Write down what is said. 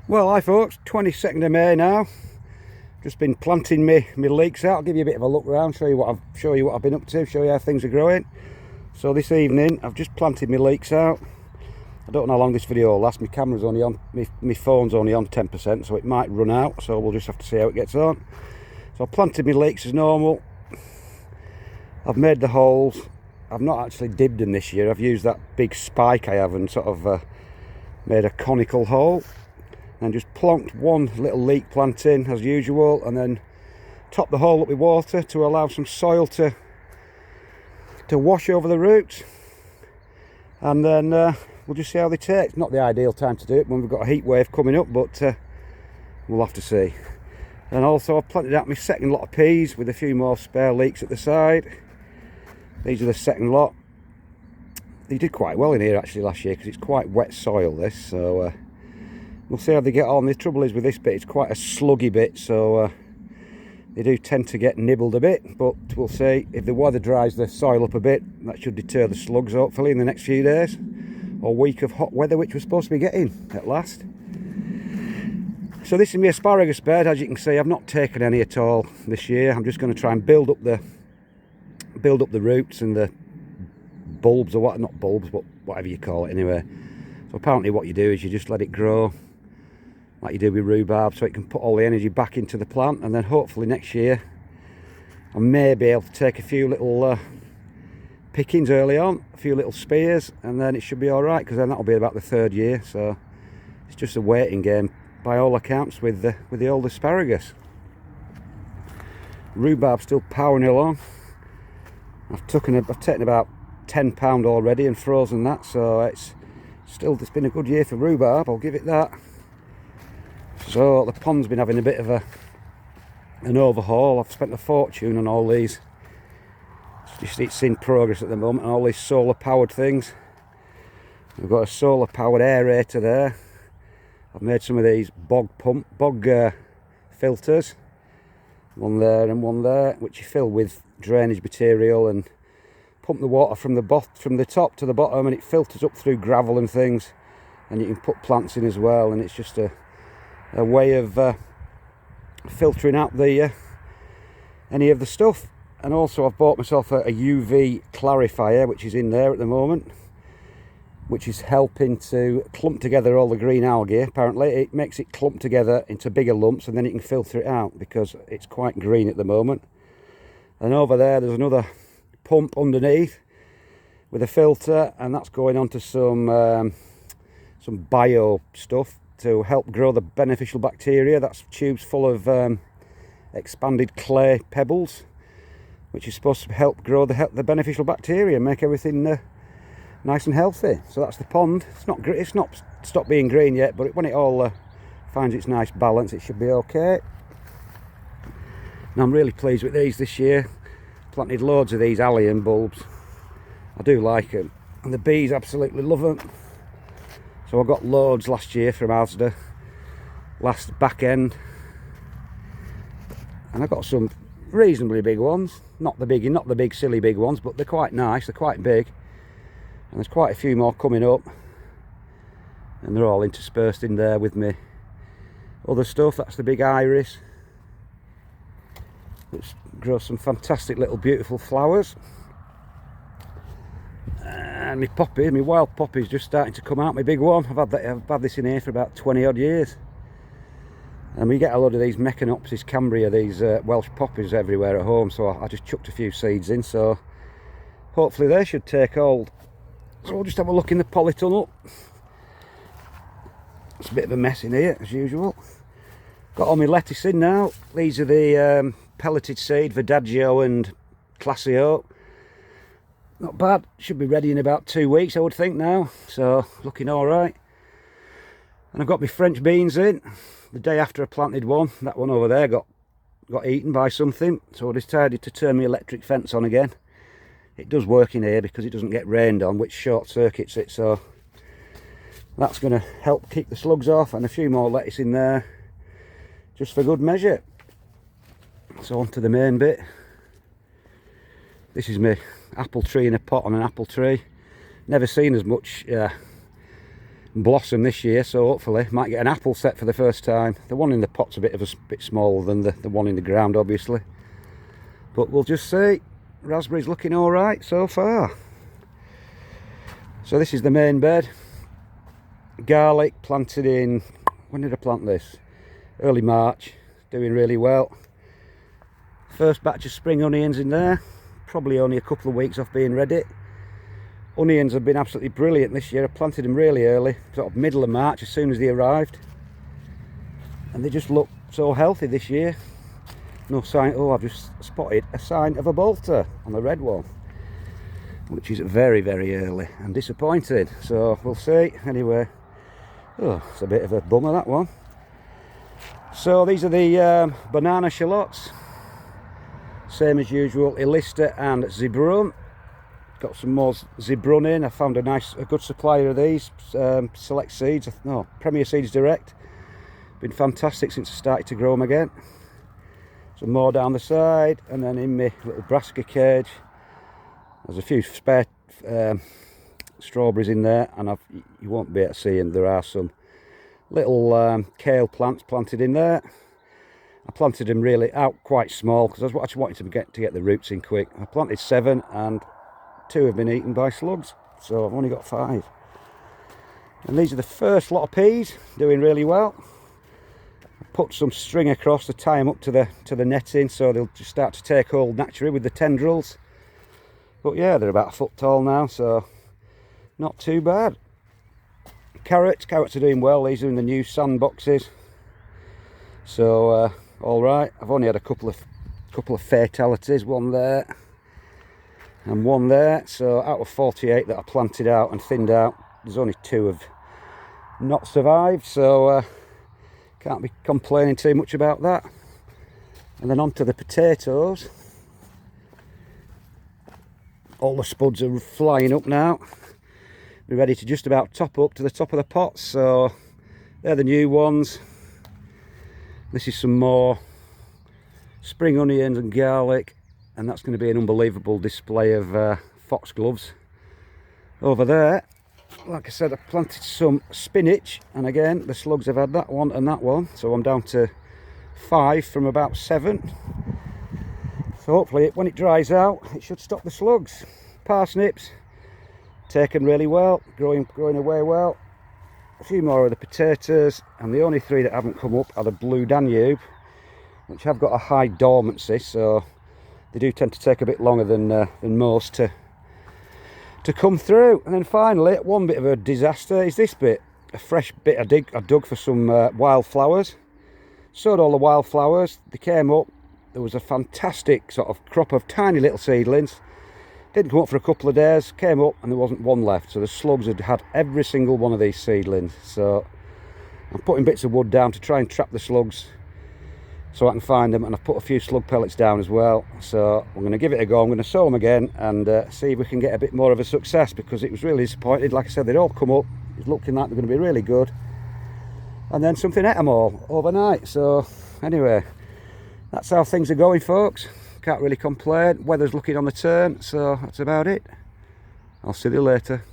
Well, hi folks, 22nd of May now. Just been planting my leeks out. I'll give you a bit of a look around, show you what I've been up to, show you how things are growing. So this evening I've just planted my leeks out. I don't know how long this video will last. My camera's only on, my phone's only on 10%, so it might run out, so we'll just have to see how it gets on. So I've planted my leeks as normal. I've made the holes. I've not actually dibbed them this year. I've used that big spike I have and sort of made a conical hole. And just plonked one little leek plant in as usual, and then top the hole up with water to allow some soil to wash over the roots, and then we'll just see how they take. It's not the ideal time to do it when we've got a heat wave coming up, but we'll have to see. And also I've planted out my second lot of peas with a few more spare leeks at the side. These are the second lot. They did quite well in here actually last year because it's quite wet soil this, so we'll see how they get on. The trouble is with this bit, it's quite a sluggy bit, so they do tend to get nibbled a bit, but we'll see. If the weather dries the soil up a bit, that should deter the slugs hopefully in the next few days, or week of hot weather which we're supposed to be getting at last. So this is my asparagus bed. As you can see, I've not taken any at all this year. I'm just going to try and build up the roots and the bulbs, or what, not bulbs, but whatever you call it anyway. So apparently what you do is you just let it grow like you do with rhubarb, so it can put all the energy back into the plant, and then hopefully next year I may be able to take a few little pickings early on, a few little spears, and then it should be alright, because then that'll be about the third year. So it's just a waiting game by all accounts with the old asparagus. Rhubarb still powering along. I've taken about £10 already and frozen that, so it's been a good year for rhubarb, I'll give it that. So the pond's been having a bit of an overhaul. I've spent a fortune on all these. It's in progress at the moment, all these solar powered things. We've got a solar powered aerator there. I've made some of these bog filters, one there and one there, which you fill with drainage material and pump the water from the top to the bottom, and it filters up through gravel and things, and you can put plants in as well, and it's just a way of filtering out any of the stuff. And also I've bought myself a UV clarifier, which is in there at the moment, which is helping to clump together all the green algae. Apparently it makes it clump together into bigger lumps, and then you can filter it out because it's quite green at the moment. And over there's another pump underneath with a filter, and that's going on to some bio stuff to help grow the beneficial bacteria. That's tubes full of expanded clay pebbles, which is supposed to help grow the beneficial bacteria and make everything nice and healthy. So that's the pond. It's not stopped being green yet, but when it all finds its nice balance, it should be okay. And I'm really pleased with these this year. Planted loads of these allium bulbs. I do like them, and the bees absolutely love them. So I got loads last year from Asda, last back end, and I got some reasonably big ones. Not the big silly big ones, but they're quite nice. They're quite big, and there's quite a few more coming up, and they're all interspersed in there with me other stuff. That's the big iris. It grows some fantastic little beautiful flowers. And my wild poppy is just starting to come out, my big one. I've had this in here for about 20 odd years. And we get a lot of these Mechanopsis Cambria, these Welsh poppies everywhere at home, so I just chucked a few seeds in, so hopefully they should take hold. So we'll just have a look in the polytunnel. It's a bit of a mess in here as usual. Got all my lettuce in now. These are the pelleted seed, Verdadgio and Classio. Not bad. Should be ready in about 2 weeks, I would think now. So looking all right. And I've got my French beans in. The day after I planted one, that one over there got eaten by something. So I decided to turn my electric fence on again. It does work in here because it doesn't get rained on, which short circuits it. So that's going to help keep the slugs off, and a few more lettuce in there, just for good measure. So on to the main bit. This is my apple tree in a pot on an apple tree. Never seen as much blossom this year, so hopefully might get an apple set for the first time. The one in the pot's a bit smaller than the one in the ground, obviously, but we'll just see. Raspberries looking all right so far. So this is the main bed. Garlic planted in, when did I plant this? Early March, doing really well. First batch of spring onions in there, probably only a couple of weeks off being ready. Onions have been absolutely brilliant this year. I planted them really early, sort of middle of March, as soon as they arrived. And they just look so healthy this year. No sign, oh, I've just spotted a sign of a bolter on the red one, which is very, very early and disappointed. So we'll see. Anyway, oh, it's a bit of a bummer, that one. So these are the banana shallots. Same as usual, Ilista and Zebrun. Got some more Zebrun in. I found a good supplier of these. Select Seeds, no, Premier Seeds Direct. Been fantastic since I started to grow them again. Some more down the side, and then in my little brassica cage, there's a few spare strawberries in there, and you won't be able to see them. There are some little kale plants planted in there. I planted them really out quite small because I just wanted to get the roots in quick. I planted 7 and 2 have been eaten by slugs, so I've only got 5. And these are the first lot of peas, doing really well. I put some string across to tie them up to the netting, so they'll just start to take hold naturally with the tendrils. But yeah, they're about a foot tall now, so not too bad. Carrots are doing well. These are in the new sand boxes, so all right. I've only had a couple of fatalities, one there and one there. So out of 48 that I planted out and thinned out, there's only 2 have not survived. So can't be complaining too much about that. And then onto the potatoes. All the spuds are flying up now. We're ready to just about top up to the top of the pots. So they're the new ones. This is some more spring onions and garlic, and that's going to be an unbelievable display of foxgloves. Over there, like I said, I planted some spinach, and again the slugs have had that one and that one, so I'm down to 5 from about 7. So hopefully when it dries out it should stop the slugs. Parsnips taken really well, growing away well. A few more of the potatoes, and the only 3 that haven't come up are the blue Danube, which have got a high dormancy, so they do tend to take a bit longer than most to come through. And then finally, one bit of a disaster is this bit, a fresh bit I dug for some wildflowers. Sowed all the wildflowers, they came up, there was a fantastic sort of crop of tiny little seedlings. Didn't come up for a couple of days, came up and there wasn't one left, so the slugs had every single one of these seedlings. So I'm putting bits of wood down to try and trap the slugs so I can find them, and I've put a few slug pellets down as well. So I'm going to give it a go. I'm going to sow them again and see if we can get a bit more of a success, because it was really disappointed. Like I said, they'd all come up, it's looking like they're going to be really good, and then something ate them all overnight. So anyway, that's how things are going, folks. Can't really complain. Weather's looking on the turn, so that's about it. I'll see you later.